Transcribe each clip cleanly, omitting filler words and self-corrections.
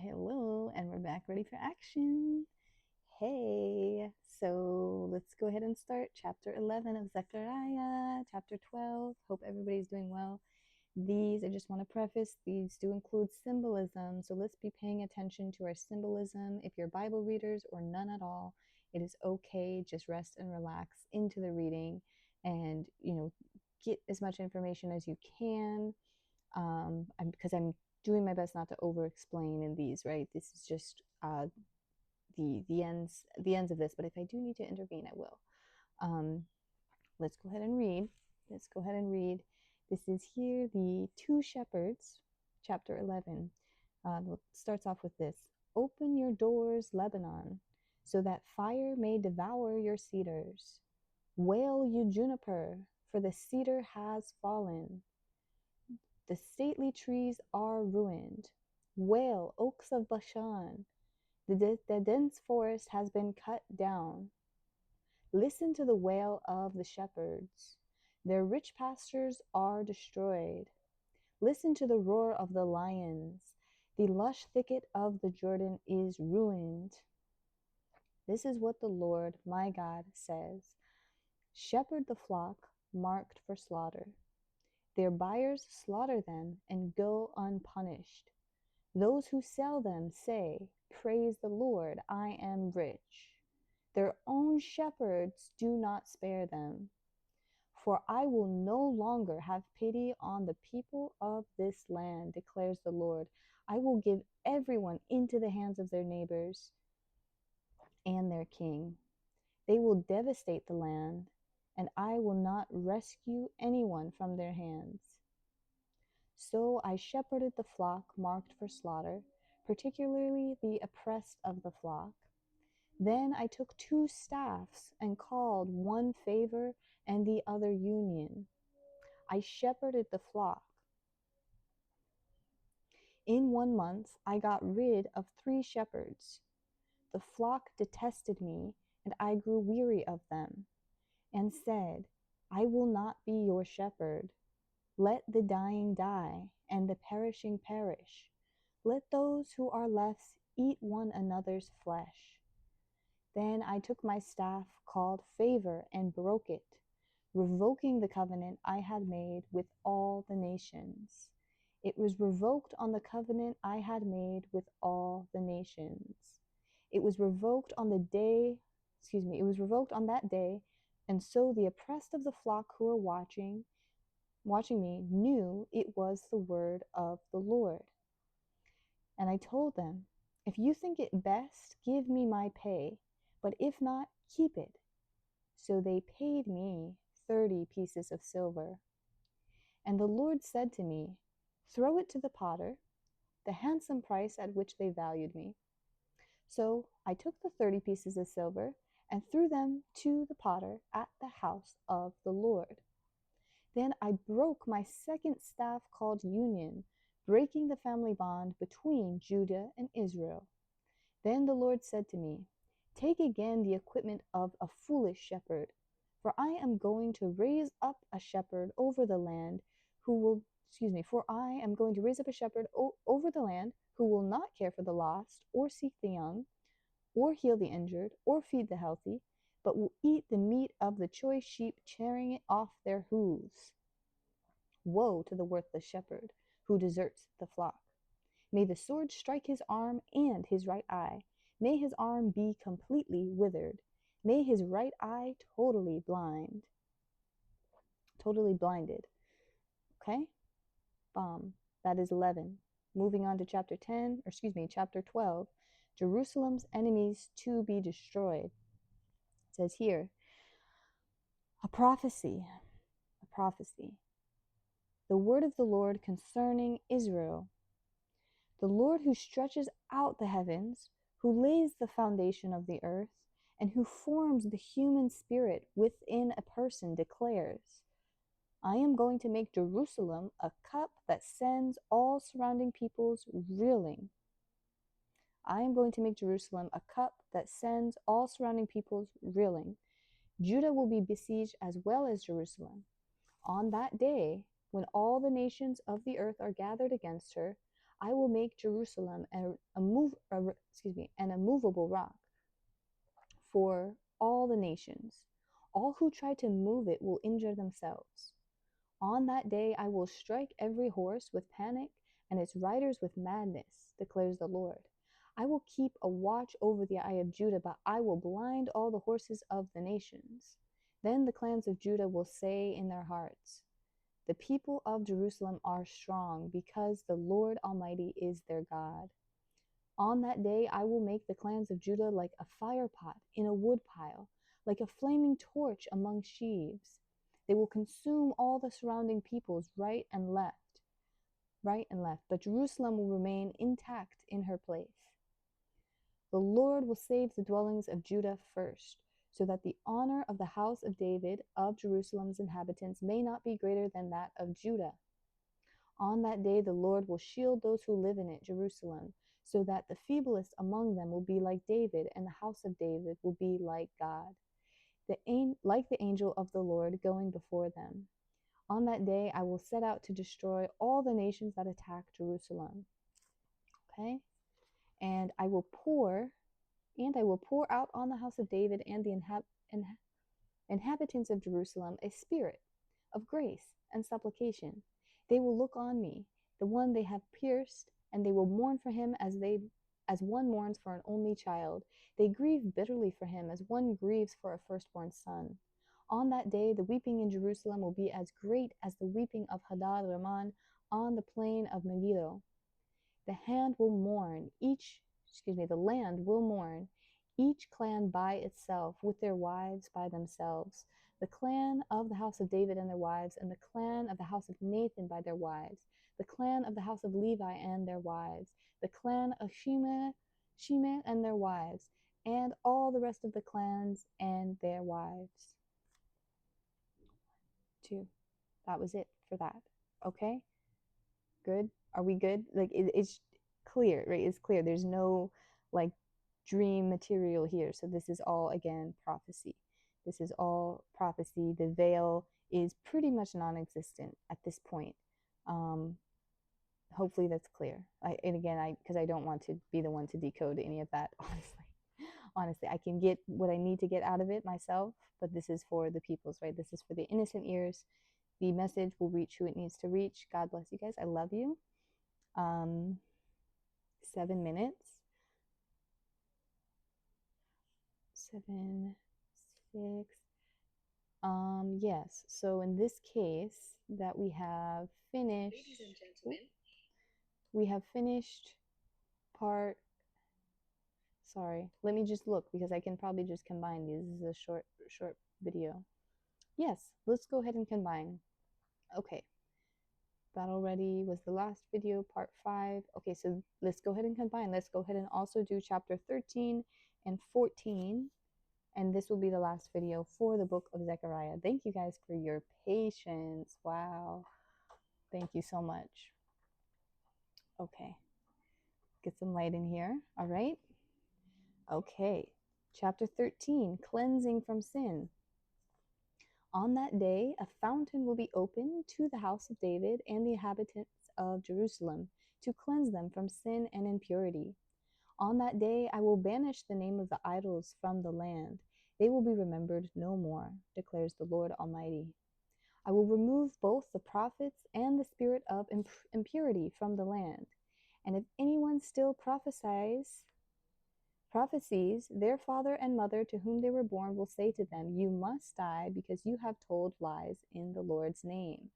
Hello, and we're back ready for action. Hey, so let's go ahead and start chapter 11 of Zechariah, chapter 12. Hope everybody's doing well. I just want to preface, these do include symbolism, so let's be paying attention to our symbolism. If you're Bible readers or none at all, it is okay. Just rest and relax into the reading and, get as much information as you can. Because I'm doing my best not to over explain in these, right? This is just the ends of this, but if I do need to intervene, I will. Let's go ahead and read. This is here, the two shepherds, chapter 11. Starts off with this: open your doors, Lebanon, so that fire may devour your cedars. Wail, you juniper, for the cedar has fallen. The stately trees are ruined. Wail, oaks of Bashan, the dense forest has been cut down. Listen to the wail of the shepherds. Their rich pastures are destroyed. Listen to the roar of the lions. The lush thicket of the Jordan is ruined. This is what the Lord my God says: shepherd the flock marked for slaughter. Their buyers slaughter them and go unpunished. Those who sell them say, praise the Lord, I am rich. Their own shepherds do not spare them. For I will no longer have pity on the people of this land, declares the Lord. I will give everyone into the hands of their neighbors and their king. They will devastate the land, and I will not rescue anyone from their hands. So I shepherded the flock marked for slaughter, particularly the oppressed of the flock. Then I took two staffs and called one favor and the other union. I shepherded the flock. In 1 month I got rid of 3 shepherds. The flock detested me, and I grew weary of them, and said, I will not be your shepherd. Let the dying die, and the perishing perish. Let those who are left eat one another's flesh. Then I took my staff called favor and broke it, revoking the covenant I had made with all the nations. It was revoked on the covenant I had made with all the nations. It was revoked on that day, and so the oppressed of the flock who were watching me knew it was the word of the Lord. And I told them, if you think it best, give me my pay, but if not, keep it. So they paid me 30 pieces of silver. And the Lord said to me, throw it to the potter, the handsome price at which they valued me. So I took the 30 pieces of silver and threw them to the potter at the house of the Lord. Then I broke my second staff called union, breaking the family bond between Judah and Israel. Then the Lord said to me, take again the equipment of a foolish shepherd, for I am going to raise up a shepherd over the land who will not care for the lost, or seek the young, or heal the injured, or feed the healthy, but will eat the meat of the choice sheep, tearing it off their hooves. Woe to the worthless shepherd who deserts the flock. May the sword strike his arm and his right eye. May his arm be completely withered. May his right eye totally blinded. Okay? That is 11. Moving on to chapter 12. Jerusalem's enemies to be destroyed. It says here, a prophecy. The word of the Lord concerning Israel. The Lord who stretches out the heavens, who lays the foundation of the earth, and who forms the human spirit within a person declares, I am going to make Jerusalem a cup that sends all surrounding peoples reeling. I am going to make Jerusalem a cup that sends all surrounding peoples reeling. Judah will be besieged as well as Jerusalem. On that day, when all the nations of the earth are gathered against her, I will make Jerusalem an immovable rock for all the nations. All who try to move it will injure themselves. On that day I will strike every horse with panic and its riders with madness, declares the Lord. I will keep a watch over the eye of Judah, but I will blind all the horses of the nations. Then the clans of Judah will say in their hearts, the people of Jerusalem are strong because the Lord Almighty is their God. On that day I will make the clans of Judah like a fire pot in a wood pile, like a flaming torch among sheaves. They will consume all the surrounding peoples right and left, but Jerusalem will remain intact in her place. The Lord will save the dwellings of Judah first, so that the honor of the house of David, of Jerusalem's inhabitants, may not be greater than that of Judah. On that day the Lord will shield those who live in it, Jerusalem, so that the feeblest among them will be like David, and the house of David will be like God, like the angel of the Lord going before them. On that day I will set out to destroy all the nations that attack Jerusalem. Okay? And I will pour out on the house of David and the inhabitants of Jerusalem a spirit of grace and supplication. They will look on me, the one they have pierced, and they will mourn for him as one mourns for an only child. They grieve bitterly for him as one grieves for a firstborn son. On that day the weeping in Jerusalem will be as great as the weeping of Hadad Raman on the plain of Megiddo. The land will mourn, each clan by itself, with their wives by themselves, the clan of the house of David and their wives, and the clan of the house of Nathan by their wives, the clan of the house of Levi and their wives, the clan of Shimei and their wives, and all the rest of the clans and their wives. 2. That was it for that. Okay? Good? Are we good? Like it's clear, right? It's clear. There's no like dream material here. So this is all, again, prophecy. This is all prophecy. The veil is pretty much non-existent at this point. Hopefully that's clear. Because I don't want to be the one to decode any of that, honestly. I can get what I need to get out of it myself, but this is for the people's, right? This is for the innocent ears. The message will reach who it needs to reach. God bless you guys. I love you. 7 minutes. 7, 6. Yes. So in this case, that we have finished. Ladies and gentlemen. We have finished part. Sorry. Let me just look because I can probably just combine these. This is a short video. Yes. Let's go ahead and combine. Okay. Battle Ready was the last video, part 5. Okay, so let's go ahead and combine. Let's go ahead and also do chapter 13 and 14. And this will be the last video for the book of Zechariah. Thank you guys for your patience. Wow. Thank you so much. Okay. Get some light in here. All right. Okay. Chapter 13, cleansing from sin. On that day, a fountain will be opened to the house of David and the inhabitants of Jerusalem to cleanse them from sin and impurity. On that day, I will banish the name of the idols from the land. They will be remembered no more, declares the Lord Almighty. I will remove both the prophets and the spirit of impurity from the land. And if anyone still prophesies, their father and mother to whom they were born will say to them, you must die because you have told lies in the Lord's name.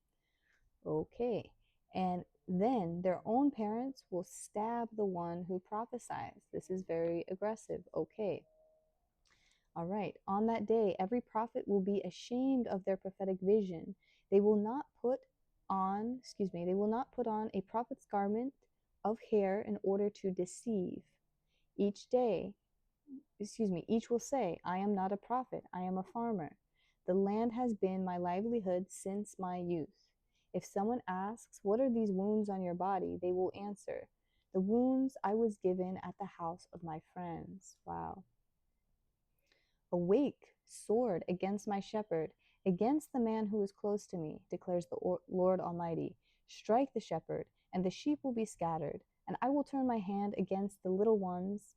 Okay. And then their own parents will stab the one who prophesies. This is very aggressive. Okay. All right. On that day, every prophet will be ashamed of their prophetic vision. They will not put on a prophet's garment of hair in order to deceive. Each will say, I am not a prophet, I am a farmer. The land has been my livelihood since my youth. If someone asks, what are these wounds on your body? They will answer, the wounds I was given at the house of my friends. Wow. Awake, sword, against my shepherd, against the man who is close to me, declares the Lord Almighty. Strike the shepherd, and the sheep will be scattered. And I will turn my hand against the little ones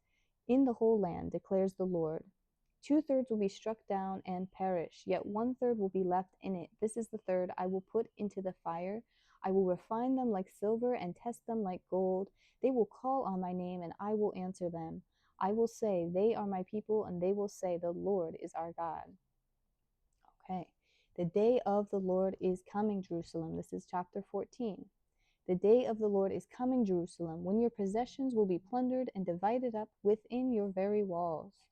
in the whole land, declares the Lord. 2/3 will be struck down and perish, yet 1/3 will be left in it. This is the third I will put into the fire. I will refine them like silver and test them like gold. They will call on my name, and I will answer them. I will say, they are my people, and they will say, the Lord is our God. Okay. The day of the Lord is coming, Jerusalem. This is chapter 14. The day of the Lord is coming, Jerusalem, when your possessions will be plundered and divided up within your very walls.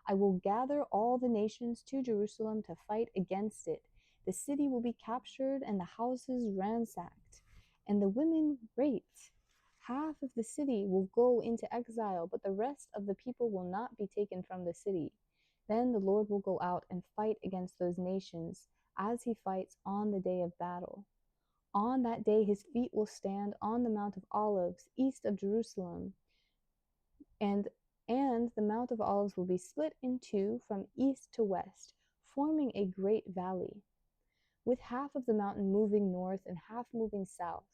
I will gather all the nations to Jerusalem to fight against it. The city will be captured and the houses ransacked, and the women raped. Half of the city will go into exile, but the rest of the people will not be taken from the city. Then the Lord will go out and fight against those nations as he fights on the day of battle. On that day his feet will stand on the Mount of Olives, east of Jerusalem, and the Mount of Olives will be split in two from east to west, forming a great valley, with half of the mountain moving north and half moving south.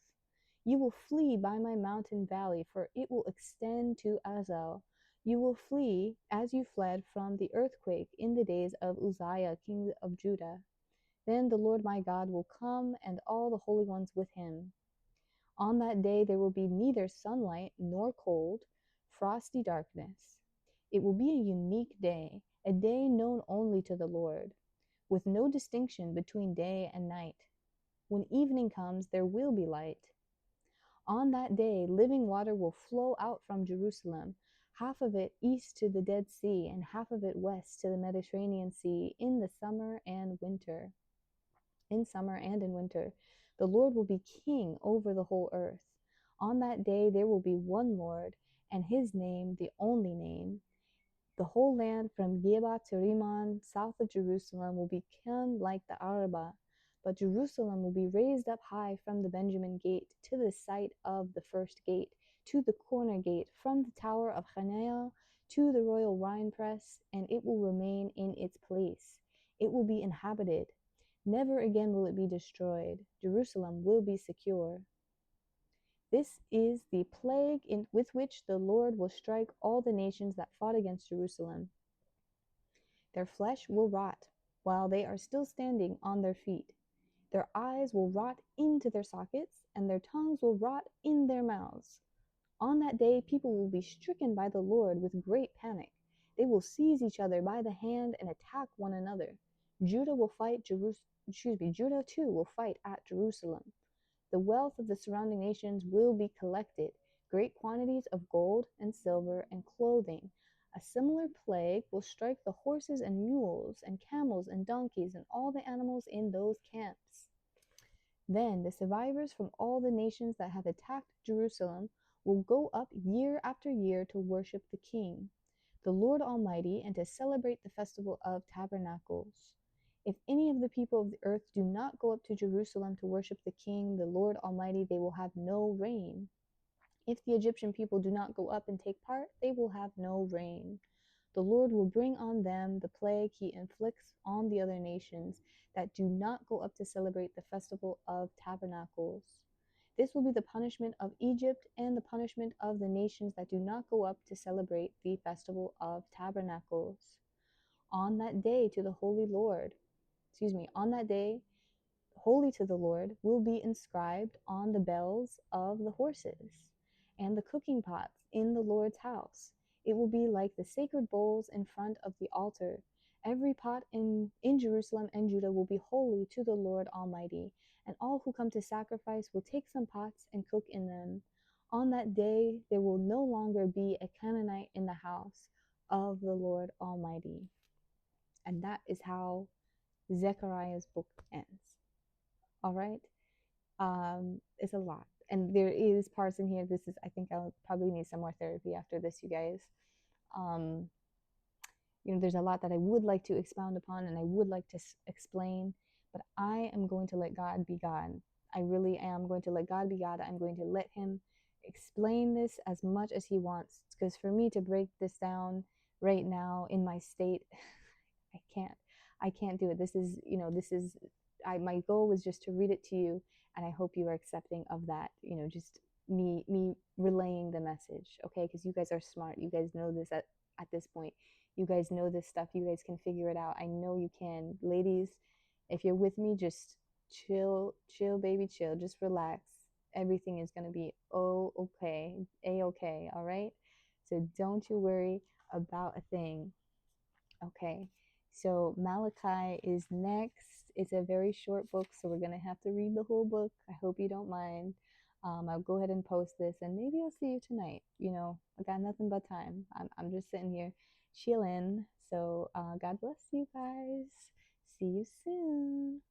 You will flee by my mountain valley, for it will extend to Azel. You will flee as you fled from the earthquake in the days of Uzziah, king of Judah. Then the Lord my God will come, and all the holy ones with him. On that day there will be neither sunlight nor cold, frosty darkness. It will be a unique day, a day known only to the Lord, with no distinction between day and night. When evening comes, there will be light. On that day, living water will flow out from Jerusalem, half of it east to the Dead Sea, and half of it west to the Mediterranean Sea in the summer and winter. In summer and in winter, the Lord will be king over the whole earth. On that day, there will be one Lord, and his name, the only name. The whole land from Geba to Rimmon, south of Jerusalem, will become like the Arabah, but Jerusalem will be raised up high from the Benjamin gate to the site of the first gate, to the corner gate, from the tower of Hananel to the royal winepress, and it will remain in its place. It will be inhabited. Never again will it be destroyed. Jerusalem will be secure. This is the plague with which the Lord will strike all the nations that fought against Jerusalem. Their flesh will rot while they are still standing on their feet. Their eyes will rot into their sockets, and their tongues will rot in their mouths. On that day, people will be stricken by the Lord with great panic. They will seize each other by the hand and attack one another. Judah too will fight at Jerusalem. The wealth of the surrounding nations will be collected, great quantities of gold and silver and clothing. A similar plague will strike the horses and mules and camels and donkeys and all the animals in those camps. Then the survivors from all the nations that have attacked Jerusalem will go up year after year to worship the King, the Lord Almighty, and to celebrate the festival of tabernacles. If any of the people of the earth do not go up to Jerusalem to worship the King, the Lord Almighty, they will have no rain. If the Egyptian people do not go up and take part, they will have no rain. The Lord will bring on them the plague he inflicts on the other nations that do not go up to celebrate the festival of tabernacles. This will be the punishment of Egypt and the punishment of the nations that do not go up to celebrate the festival of tabernacles. On that day to the holy Lord, on that day, holy to the Lord, will be inscribed on the bells of the horses and the cooking pots in the Lord's house. It will be like the sacred bowls in front of the altar. Every pot in Jerusalem and Judah will be holy to the Lord Almighty, and all who come to sacrifice will take some pots and cook in them. On that day, there will no longer be a Canaanite in the house of the Lord Almighty. And that is how Zechariah's book ends. All right. It's a lot. And there is parts in here. I think I'll probably need some more therapy after this, you guys. There's a lot that I would like to expound upon and I would like to explain, but I am going to let God be God. I really am going to let God be God. I'm going to let him explain this as much as he wants, because for me to break this down right now in my state, I can't do it. My goal was just to read it to you, and I hope you are accepting of that. Just me relaying the message, okay? Because you guys are smart. You guys know this at this point. You guys know this stuff. You guys can figure it out. I know you can. Ladies, if you're with me, just chill, chill, baby, chill. Just relax. Everything is going to be okay, a-okay, all right? So don't you worry about a thing. Okay, so Malachi is next. It's a very short book, so we're gonna have to read the whole book. I hope you don't mind. I'll go ahead and post this, and maybe I'll see you tonight. You know, I got nothing but time. I'm just sitting here chilling. So God bless you guys. See you soon.